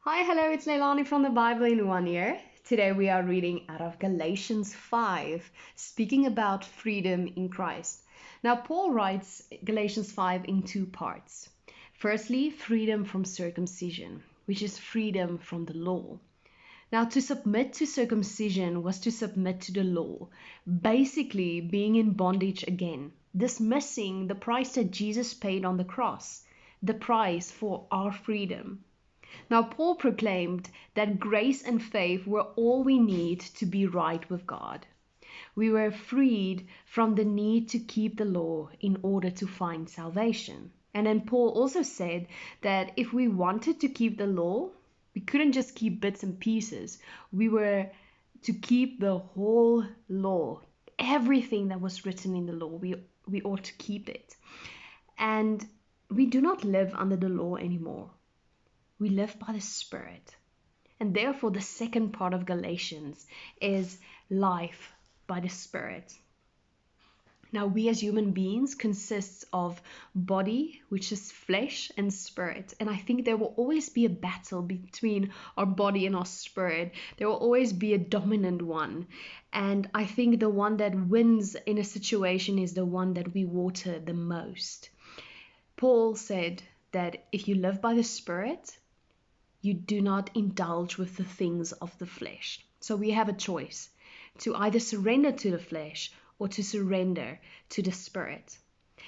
Hi, hello, it's Leilani from the Bible in 1 Year. Today we are reading out of Galatians 5, speaking about freedom in Christ. Now, Paul writes Galatians 5 in two parts. Firstly, freedom from circumcision, which is freedom from the law. Now, to submit to circumcision was to submit to the law, basically being in bondage again, dismissing the price that Jesus paid on the cross, the price for our freedom. Now, Paul proclaimed that grace and faith were all we need to be right with God. We were freed from the need to keep the law in order to find salvation. And then Paul also said that if we wanted to keep the law, we couldn't just keep bits and pieces. We were to keep the whole law. Everything that was written in the law, we ought to keep it. And we do not live under the law anymore. We live by the Spirit. And therefore, the second part of Galatians is life by the Spirit. Now, we as human beings consists of body, which is flesh, and spirit. And I think there will always be a battle between our body and our spirit. There will always be a dominant one. And I think the one that wins in a situation is the one that we water the most. Paul said that if you live by the Spirit, you do not indulge with the things of the flesh. So we have a choice to either surrender to the flesh or to surrender to the Spirit.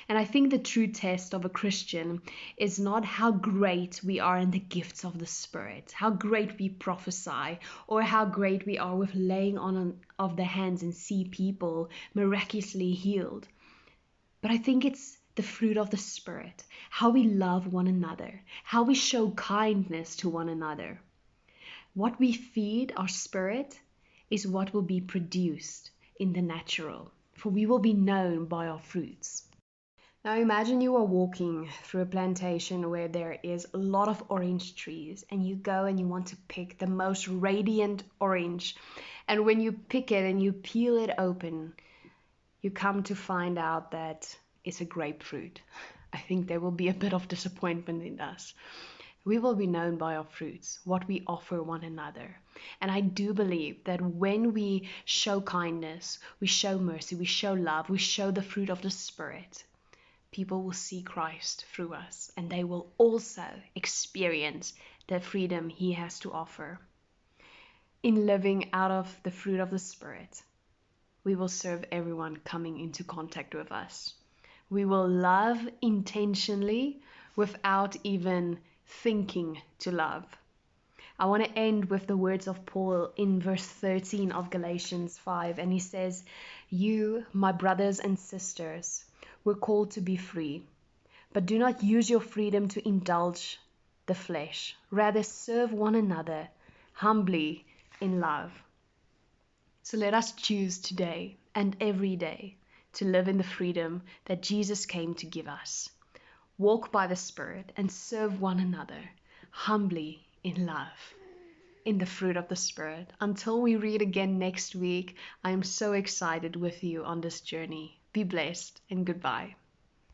And I think the true test of a Christian is not how great we are in the gifts of the Spirit, how great we prophesy, or how great we are with laying on of the hands and see people miraculously healed. But I think it's the fruit of the Spirit, how we love one another, how we show kindness to one another. What we feed our spirit is what will be produced in the natural, for we will be known by our fruits. Now imagine you are walking through a plantation where there is a lot of orange trees, and you go and you want to pick the most radiant orange. And when you pick it and you peel it open, you come to find out that it's a grapefruit. I think there will be a bit of disappointment in us. We will be known by our fruits, what we offer one another. And I do believe that when we show kindness, we show mercy, we show love, we show the fruit of the Spirit, people will see Christ through us, and they will also experience the freedom He has to offer. In living out of the fruit of the Spirit, we will serve everyone coming into contact with us. We will love intentionally without even thinking to love. I want to end with the words of Paul in verse 13 of Galatians 5, and he says, "You, my brothers and sisters, were called to be free, but do not use your freedom to indulge the flesh. Rather, serve one another humbly in love." So let us choose today and every day to live in the freedom that Jesus came to give us. Walk by the Spirit and serve one another humbly in love, in the fruit of the Spirit. Until we read again next week, I am so excited with you on this journey. Be blessed and goodbye.